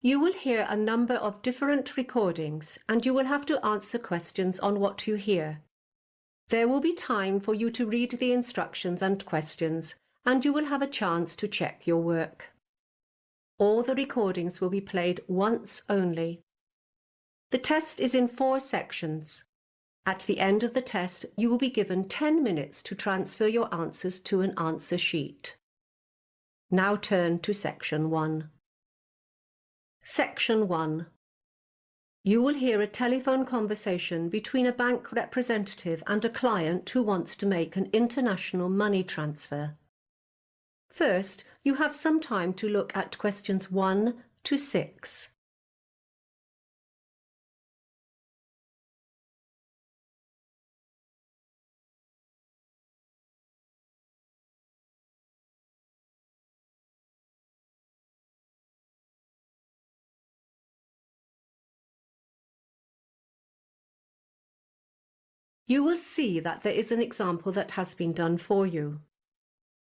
You will hear a number of different recordings and you will have to answer questions on what you hear. There will be time for you to read the instructions and questions, and you will have a chance to check your work. All the recordings will be played once only. The test is in 4 sections. At the end of the test, you will be given 10 minutes to transfer your answers to an answer sheet. Now turn to Section 1. Section 1. You will hear a telephone conversation between a bank representative and a client who wants to make an international money transfer. First, you have some time to look at questions 1 to 6. You will see that there is an example that has been done for you.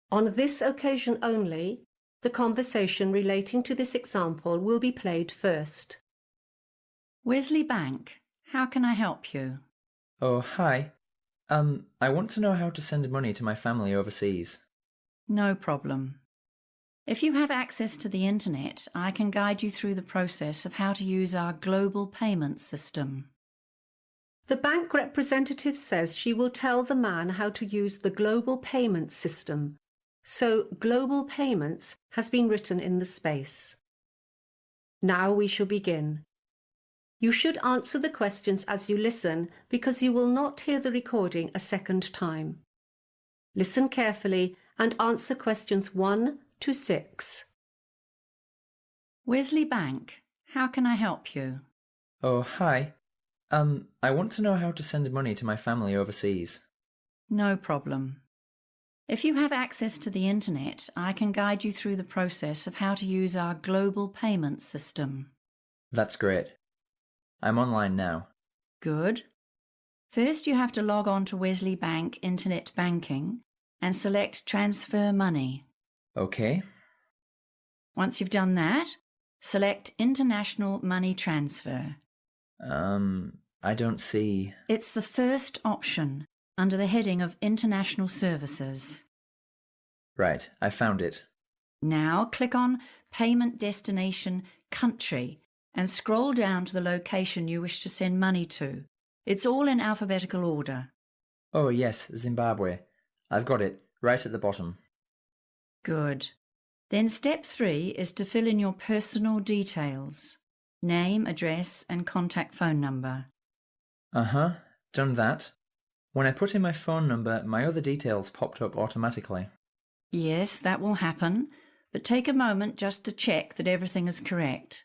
On this occasion only, the conversation relating to this example will be played first. Wesley Bank, how can I help you? Oh, hi. I want to know how to send money to my family overseas. No problem. If you have access to the internet, I can guide you through the process of how to use our global payment system. The bank representative says she will tell the man how to use the global payment system. So global payments has been written in the space. Now we shall begin. You should answer the questions as you listen because you will not hear the recording a second time. Listen carefully and answer questions 1 to 6. Wesley Bank, how can I help you? Oh, hi. I want to know how to send money to my family overseas. No problem. If you have access to the internet, I can guide you through the process of how to use our global payment system. That's great. I'm online now. Good. First, you have to log on to Wesley Bank Internet Banking and select Transfer Money. Okay. Once you've done that, select International Money Transfer. I don't see... It's the first option under the heading of International Services. Right, I found it. Now click on Payment Destination Country and scroll down to the location you wish to send money to. It's all in alphabetical order. Oh, yes, Zimbabwe. I've got it, right at the bottom. Good. Then step 3 is to fill in your personal details: name, address and contact phone number. Uh-huh, done that. When I put in my phone number, my other details popped up automatically. Yes, that will happen, but take a moment just to check that everything is correct.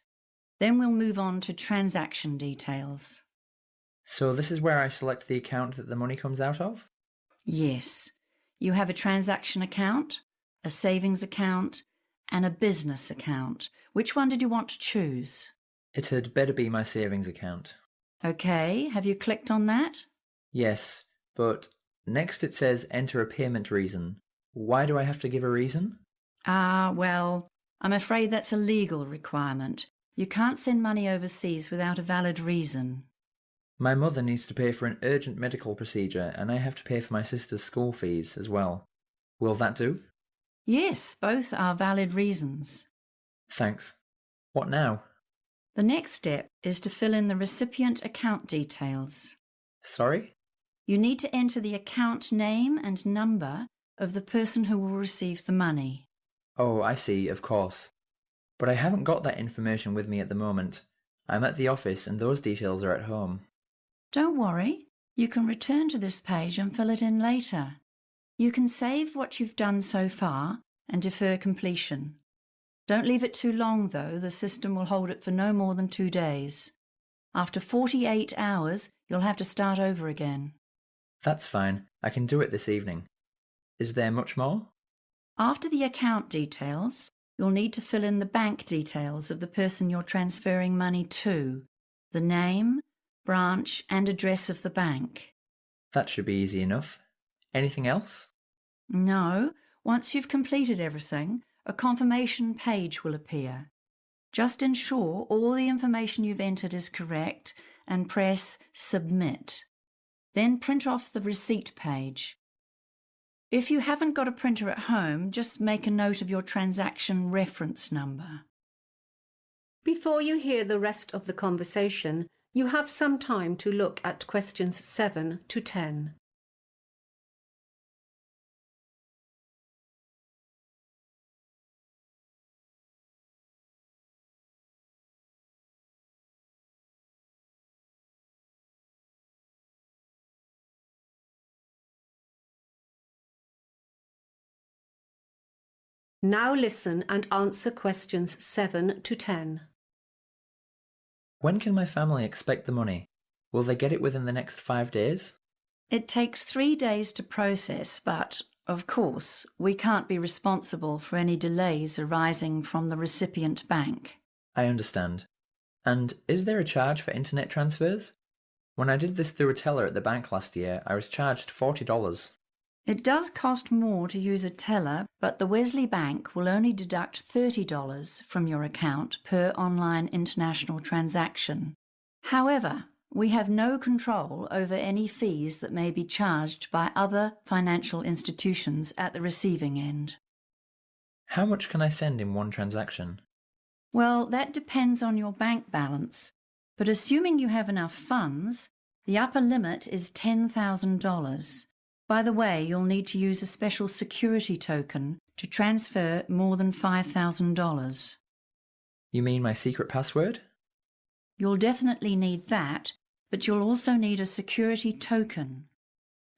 Then we'll move on to transaction details. So this is where I select the account that the money comes out of? Yes, you have a transaction account, a savings account and a business account. Which one did you want to choose? It had better be my savings account. Okay, have you clicked on that? Yes, but next it says enter a payment reason. Why do I have to give a reason? Well, I'm afraid that's a legal requirement. You can't send money overseas without a valid reason. My mother needs to pay for an urgent medical procedure and I have to pay for my sister's school fees as well. Will that do? Yes, both are valid reasons. Thanks. What now? The next step is to fill in the recipient account details. Sorry? You need to enter the account name and number of the person who will receive the money. Oh, I see, of course. But I haven't got that information with me at the moment. I'm at the office and those details are at home. Don't worry, you can return to this page and fill it in later. You can save what you've done so far and defer completion. Don't leave it too long though, the system will hold it for no more than 2 days. After 48 hours, you'll have to start over again. That's fine, I can do it this evening. Is there much more? After the account details, you'll need to fill in the bank details of the person you're transferring money to, the name, branch and address of the bank. That should be easy enough. Anything else? No, once you've completed everything, a confirmation page will appear. Just ensure all the information you've entered is correct and press Submit. Then print off the receipt page. If you haven't got a printer at home, just make a note of your transaction reference number. Before you hear the rest of the conversation, you have some time to look at questions 7 to 10. Now listen and answer questions 7 to 10. When can my family expect the money? Will they get it within the next 5 days? It takes 3 days to process, but, of course, we can't be responsible for any delays arising from the recipient bank. I understand. And is there a charge for internet transfers? When I did this through a teller at the bank last year, I was charged $40. It does cost more to use a teller, but the Wesley Bank will only deduct $30 from your account per online international transaction. However, we have no control over any fees that may be charged by other financial institutions at the receiving end. How much can I send in one transaction? Well, that depends on your bank balance, but assuming you have enough funds, the upper limit is $10,000. By the way, you'll need to use a special security token to transfer more than $5,000. You mean my secret password? You'll definitely need that, but you'll also need a security token.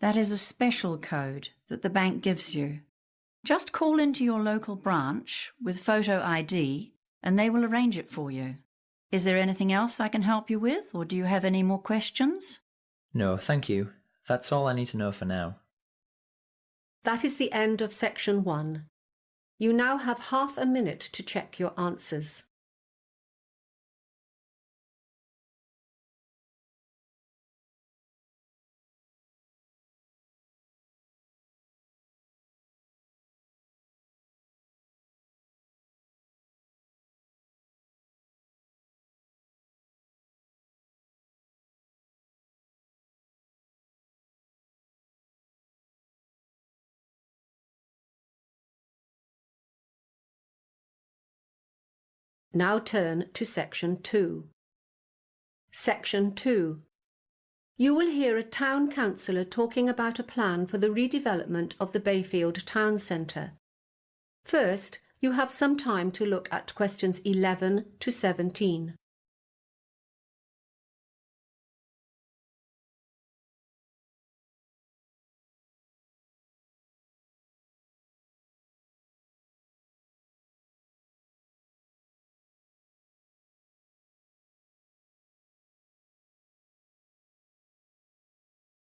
That is a special code that the bank gives you. Just call into your local branch with photo ID and they will arrange it for you. Is there anything else I can help you with, or do you have any more questions? No, thank you. That's all I need to know for now. That is the end of section 1. You now have half a minute to check your answers. Now turn to section 2. Section 2. You will hear a town councillor talking about a plan for the redevelopment of the Bayfield Town Centre. First, you have some time to look at questions 11 to 17.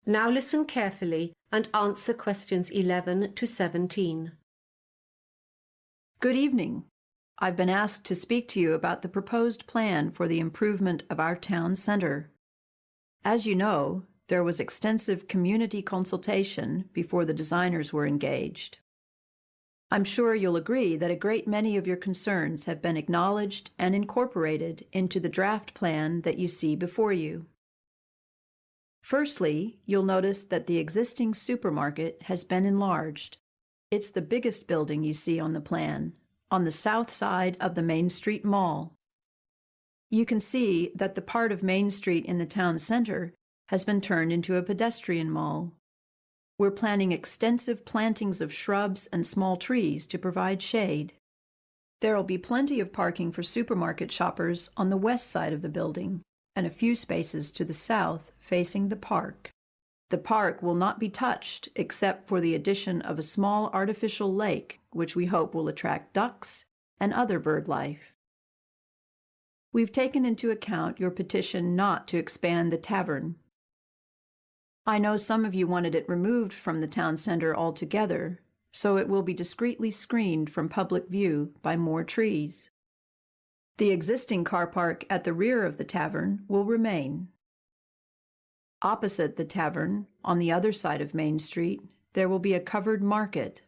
Now listen carefully and answer questions 11 to 17. Good evening. I've been asked to speak to you about the proposed plan for the improvement of our town center. As you know, there was extensive community consultation before the designers were engaged. I'm sure you'll agree that a great many of your concerns have been acknowledged and incorporated into the draft plan that you see before you. Firstly, you'll notice that the existing supermarket has been enlarged. It's the biggest building you see on the plan, on the south side of the Main Street Mall. You can see that the part of Main Street in the town center has been turned into a pedestrian mall. We're planning extensive plantings of shrubs and small trees to provide shade. There'll be plenty of parking for supermarket shoppers on the west side of the building, and a few spaces to the south facing the park. The park will not be touched except for the addition of a small artificial lake, which we hope will attract ducks and other bird life. We've taken into account your petition not to expand the tavern. I know some of you wanted it removed from the town center altogether, so it will be discreetly screened from public view by more trees. The existing car park at the rear of the tavern will remain. Opposite the tavern, on the other side of Main Street, there will be a covered market.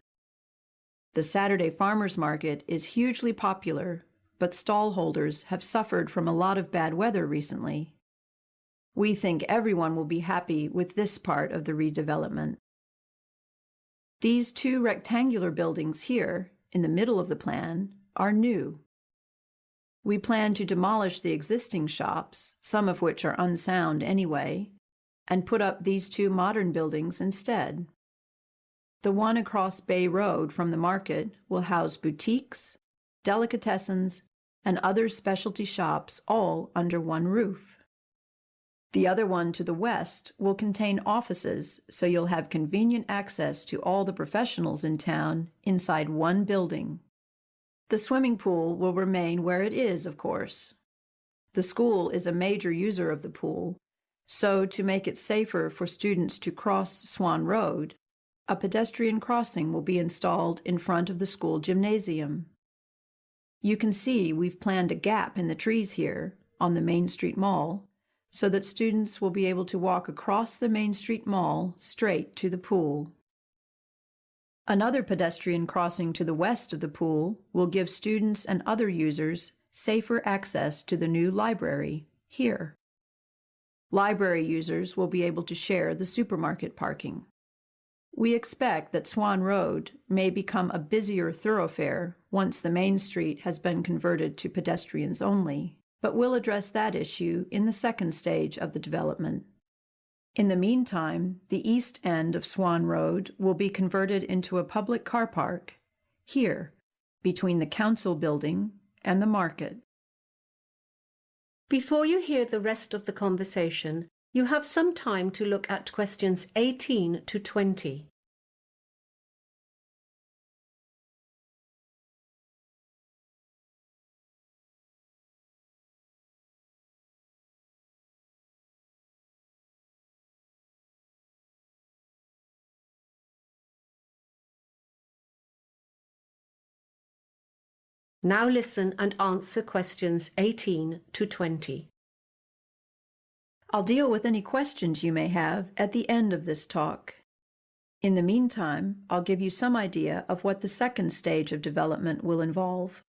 The Saturday Farmers Market is hugely popular, but stallholders have suffered from a lot of bad weather recently. We think everyone will be happy with this part of the redevelopment. These two rectangular buildings here, in the middle of the plan, are new. We plan to demolish the existing shops, some of which are unsound anyway, and put up these two modern buildings instead. The one across Bay Road from the market will house boutiques, delicatessens, and other specialty shops all under one roof. The other one to the west will contain offices, so you'll have convenient access to all the professionals in town inside one building. The swimming pool will remain where it is, of course. The school is a major user of the pool, so to make it safer for students to cross Swan Road, a pedestrian crossing will be installed in front of the school gymnasium. You can see we've planned a gap in the trees here on the Main Street Mall, so that students will be able to walk across the Main Street Mall straight to the pool. Another pedestrian crossing to the west of the pool will give students and other users safer access to the new library here. Library users will be able to share the supermarket parking. We expect that Swan Road may become a busier thoroughfare once the Main Street has been converted to pedestrians only, but we'll address that issue in the second stage of the development. In the meantime, the east end of Swan Road will be converted into a public car park here, between the council building and the market. Before you hear the rest of the conversation, you have some time to look at questions 18 to 20. Now listen and answer questions 18 to 20. I'll deal with any questions you may have at the end of this talk. In the meantime, I'll give you some idea of what the second stage of development will involve.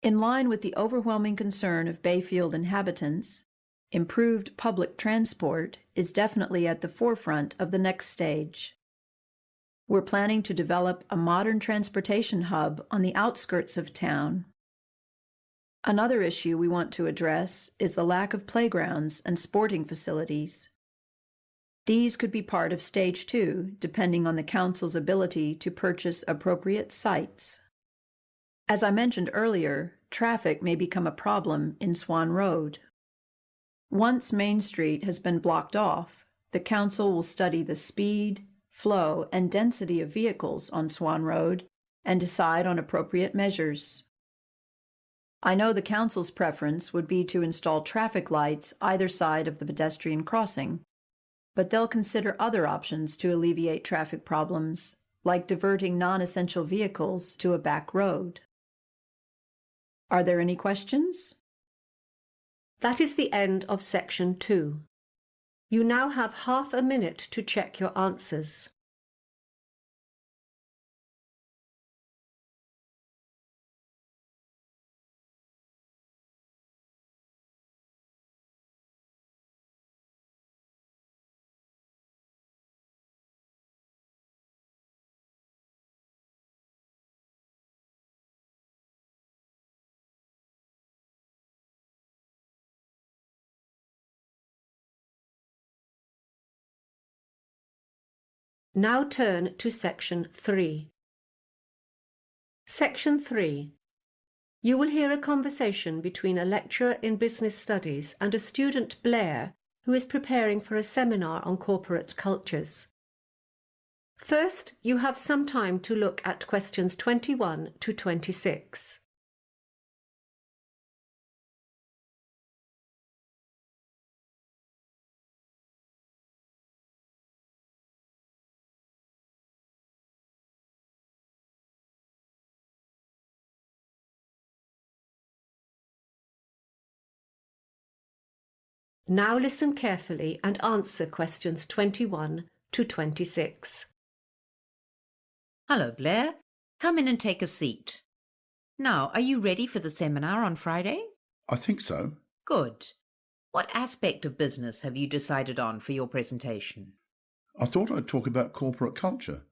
In line with the overwhelming concern of Bayfield inhabitants, improved public transport is definitely at the forefront of the next stage. We're planning to develop a modern transportation hub on the outskirts of town. Another issue we want to address is the lack of playgrounds and sporting facilities. These could be part of Stage 2, depending on the Council's ability to purchase appropriate sites. As I mentioned earlier, traffic may become a problem in Swan Road. Once Main Street has been blocked off, the Council will study the speed, flow, and density of vehicles on Swan Road and decide on appropriate measures. I know the Council's preference would be to install traffic lights either side of the pedestrian crossing, but they'll consider other options to alleviate traffic problems, like diverting non-essential vehicles to a back road. Are there any questions? That is the end of section 2. You now have half a minute to check your answers. Now turn to section 3. Section 3. You will hear a conversation between a lecturer in business studies and a student, Blair, who is preparing for a seminar on corporate cultures. First, you have some time to look at questions 21 to 26. Now listen carefully and answer questions 21 to 26. Hello, Blair. Come in and take a seat. Now, are you ready for the seminar on Friday? I think so. Good. What aspect of business have you decided on for your presentation? I thought I'd talk about corporate culture.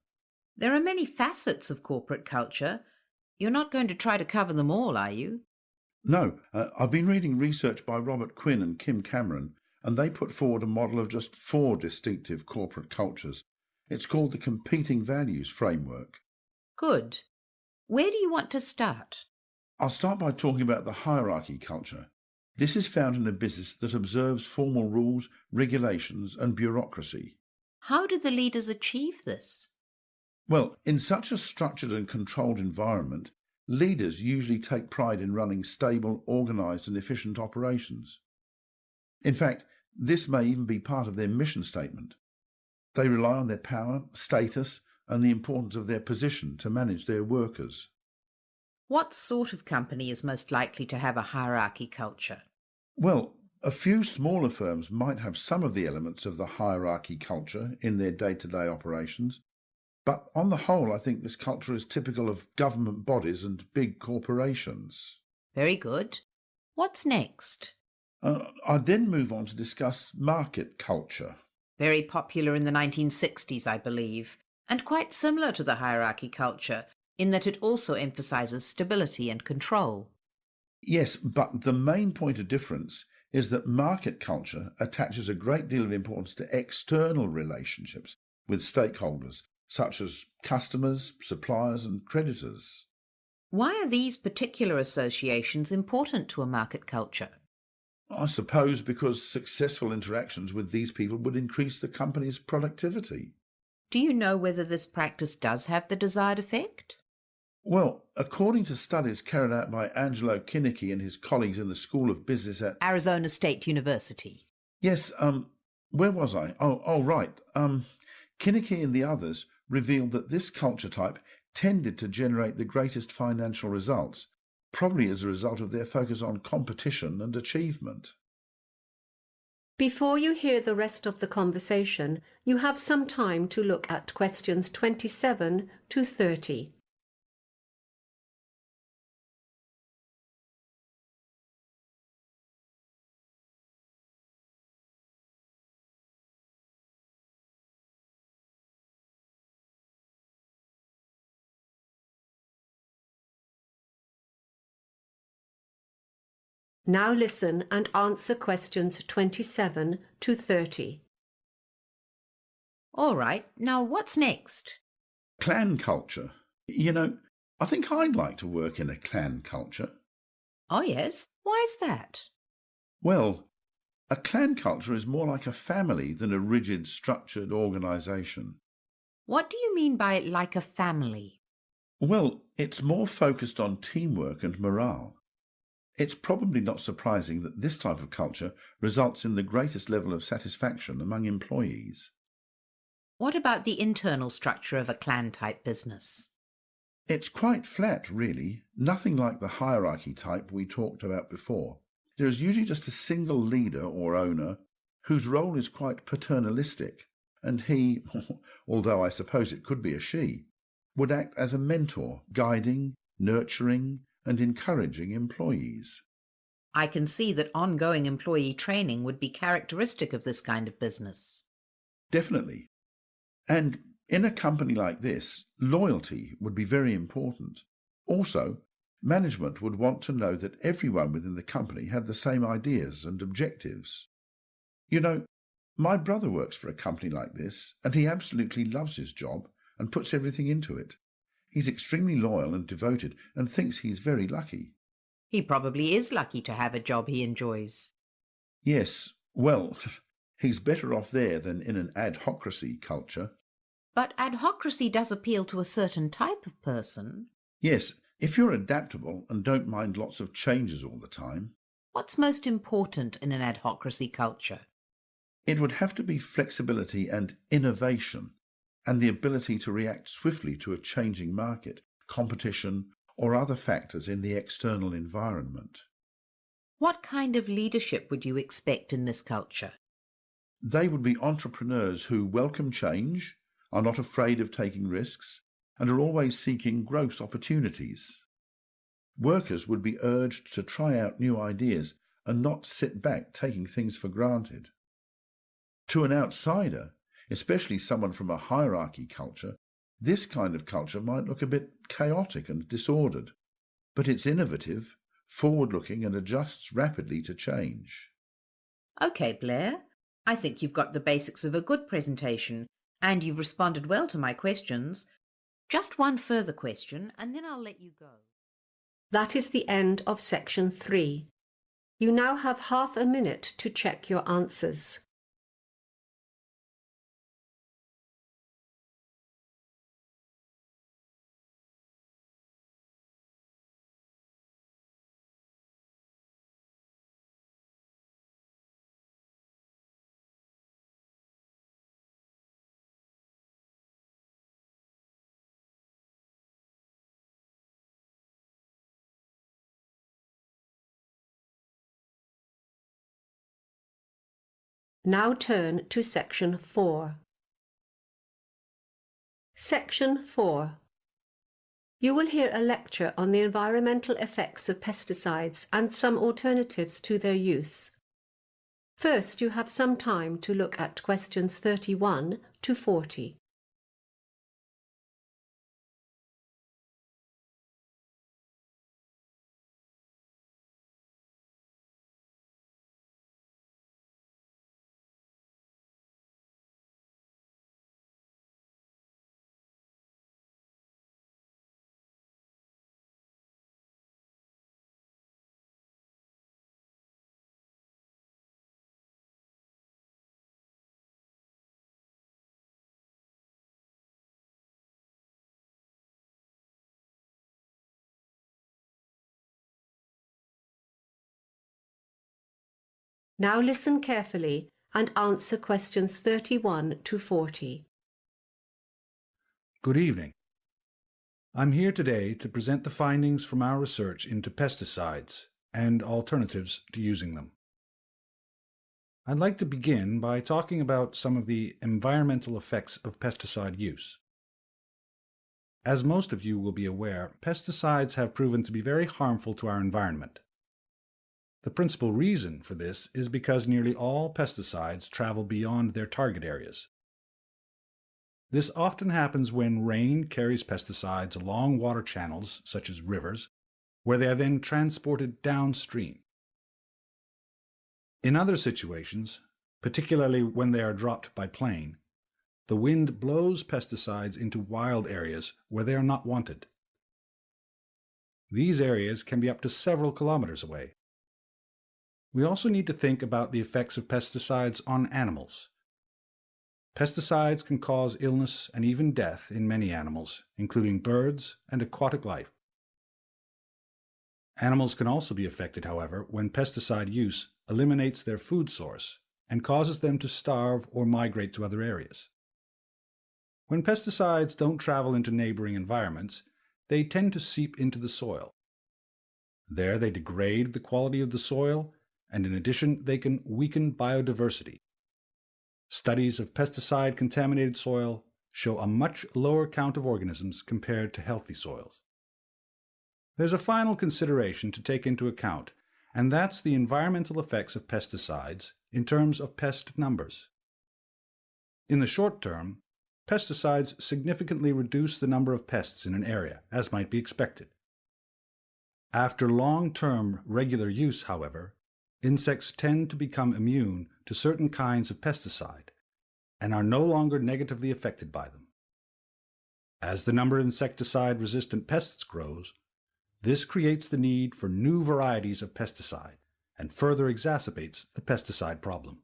There are many facets of corporate culture. You're not going to try to cover them all, are you? No, I've been reading research by Robert Quinn and Kim Cameron, and they put forward a model of just 4 distinctive corporate cultures. It's called the Competing Values Framework. Good. Where do you want to start? I'll start by talking about the hierarchy culture. This is found in a business that observes formal rules, regulations, and bureaucracy. How do the leaders achieve this? Well, in such a structured and controlled environment, leaders usually take pride in running stable, organised and efficient operations. In fact, this may even be part of their mission statement. They rely on their power, status and the importance of their position to manage their workers. What sort of company is most likely to have a hierarchy culture? Well, a few smaller firms might have some of the elements of the hierarchy culture in their day-to-day operations, but on the whole I think this culture is typical of government bodies and big corporations. Very good. What's next? I'd then move on to discuss market culture. Very popular in the 1960s, I believe, and quite similar to the hierarchy culture in that it also emphasizes stability and control. Yes, but the main point of difference is that market culture attaches a great deal of importance to external relationships with stakeholders, such as customers, suppliers and creditors. Why are these particular associations important to a market culture? I suppose because successful interactions with these people would increase the company's productivity. Do you know whether this practice does have the desired effect? Well, according to studies carried out by Angelo Kinnicky and his colleagues in the School of Business at Arizona State University. Yes, where was I? Right. Kinnicky and the others revealed that this culture type tended to generate the greatest financial results, probably as a result of their focus on competition and achievement. Before you hear the rest of the conversation, you have some time to look at questions 27 to 30. Now listen and answer questions 27 to 30. All right, now what's next? Clan culture. I think I'd like to work in a clan culture. Oh yes, why is that? Well, a clan culture is more like a family than a rigid, structured organisation. What do you mean by like a family? Well, it's more focused on teamwork and morale. It's probably not surprising that this type of culture results in the greatest level of satisfaction among employees. What about the internal structure of a clan-type business? It's quite flat, really, nothing like the hierarchy type we talked about before. There is usually just a single leader or owner whose role is quite paternalistic, and he, although I suppose it could be a she, would act as a mentor, guiding, nurturing, and encouraging employees. I can see that ongoing employee training would be characteristic of this kind of business. Definitely. And in a company like this, loyalty would be very important. Also, management would want to know that everyone within the company had the same ideas and objectives. My brother works for a company like this, and he absolutely loves his job and puts everything into it. He's extremely loyal and devoted and thinks he's very lucky. He probably is lucky to have a job he enjoys. Yes, well, he's better off there than in an adhocracy culture. But adhocracy does appeal to a certain type of person. Yes, if you're adaptable and don't mind lots of changes all the time. What's most important in an adhocracy culture? It would have to be flexibility and innovation, and the ability to react swiftly to a changing market, competition, or other factors in the external environment. What kind of leadership would you expect in this culture? They would be entrepreneurs who welcome change, are not afraid of taking risks, and are always seeking growth opportunities. Workers would be urged to try out new ideas and not sit back taking things for granted. To an outsider, especially someone from a hierarchy culture, this kind of culture might look a bit chaotic and disordered, but it's innovative, forward-looking and adjusts rapidly to change. OK, Blair. I think you've got the basics of a good presentation and you've responded well to my questions. Just one further question and then I'll let you go. That is the end of section 3. You now have half a minute to check your answers. Now turn to section 4. Section 4. You will hear a lecture on the environmental effects of pesticides and some alternatives to their use. First, you have some time to look at questions 31 to 40. Now listen carefully and answer questions 31 to 40. Good evening. I'm here today to present the findings from our research into pesticides and alternatives to using them. I'd like to begin by talking about some of the environmental effects of pesticide use. As most of you will be aware, pesticides have proven to be very harmful to our environment. The principal reason for this is because nearly all pesticides travel beyond their target areas. This often happens when rain carries pesticides along water channels, such as rivers, where they are then transported downstream. In other situations, particularly when they are dropped by plane, the wind blows pesticides into wild areas where they are not wanted. These areas can be up to several kilometers away. We also need to think about the effects of pesticides on animals. Pesticides can cause illness and even death in many animals, including birds and aquatic life. Animals can also be affected, however, when pesticide use eliminates their food source and causes them to starve or migrate to other areas. When pesticides don't travel into neighboring environments, they tend to seep into the soil. There they degrade the quality of the soil, and in addition, they can weaken biodiversity. Studies of pesticide-contaminated soil show a much lower count of organisms compared to healthy soils. There's a final consideration to take into account, and that's the environmental effects of pesticides in terms of pest numbers. In the short term, pesticides significantly reduce the number of pests in an area, as might be expected. After long-term regular use, however, insects tend to become immune to certain kinds of pesticide and are no longer negatively affected by them. As the number of insecticide-resistant pests grows, this creates the need for new varieties of pesticide and further exacerbates the pesticide problem.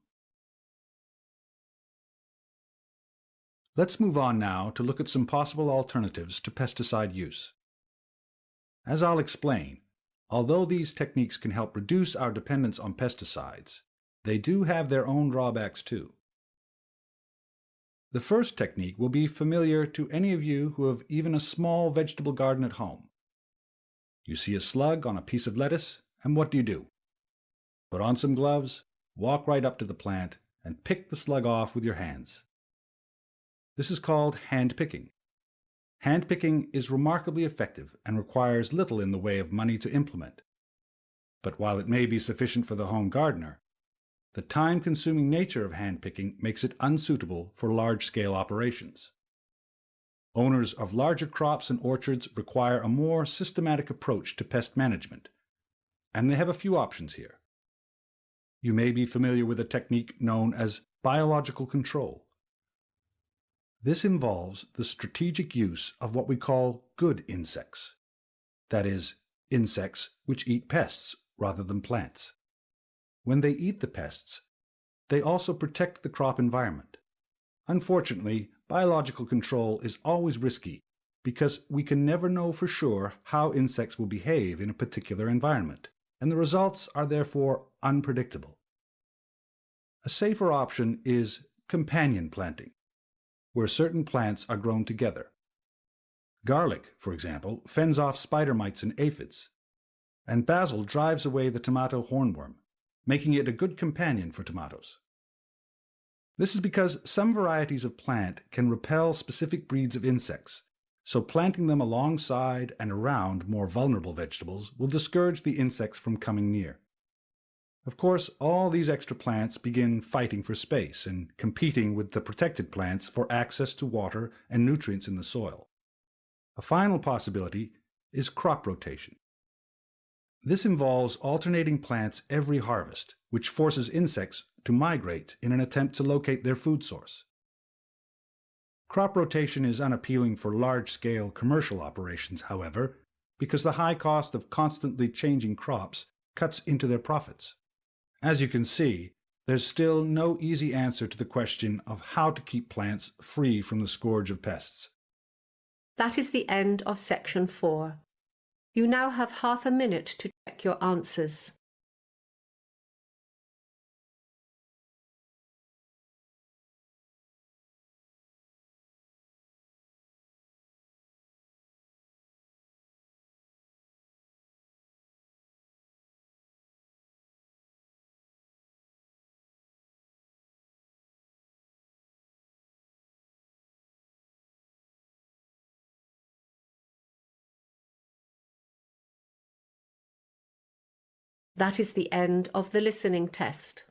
Let's move on now to look at some possible alternatives to pesticide use. As I'll explain, although these techniques can help reduce our dependence on pesticides, they do have their own drawbacks too. The first technique will be familiar to any of you who have even a small vegetable garden at home. You see a slug on a piece of lettuce, and what do? Put on some gloves, walk right up to the plant, and pick the slug off with your hands. This is called hand picking. Handpicking is remarkably effective and requires little in the way of money to implement. But while it may be sufficient for the home gardener, the time-consuming nature of handpicking makes it unsuitable for large-scale operations. Owners of larger crops and orchards require a more systematic approach to pest management, and they have a few options here. You may be familiar with a technique known as biological control. This involves the strategic use of what we call good insects, that is, insects which eat pests rather than plants. When they eat the pests, they also protect the crop environment. Unfortunately, biological control is always risky because we can never know for sure how insects will behave in a particular environment, and the results are therefore unpredictable. A safer option is companion planting, where certain plants are grown together. Garlic, for example, fends off spider mites and aphids, and basil drives away the tomato hornworm, making it a good companion for tomatoes. This is because some varieties of plant can repel specific breeds of insects, so planting them alongside and around more vulnerable vegetables will discourage the insects from coming near. Of course, all these extra plants begin fighting for space and competing with the protected plants for access to water and nutrients in the soil. A final possibility is crop rotation. This involves alternating plants every harvest, which forces insects to migrate in an attempt to locate their food source. Crop rotation is unappealing for large-scale commercial operations, however, because the high cost of constantly changing crops cuts into their profits. As you can see, there's still no easy answer to the question of how to keep plants free from the scourge of pests. That is the end of section 4. You now have half a minute to check your answers. That is the end of the listening test.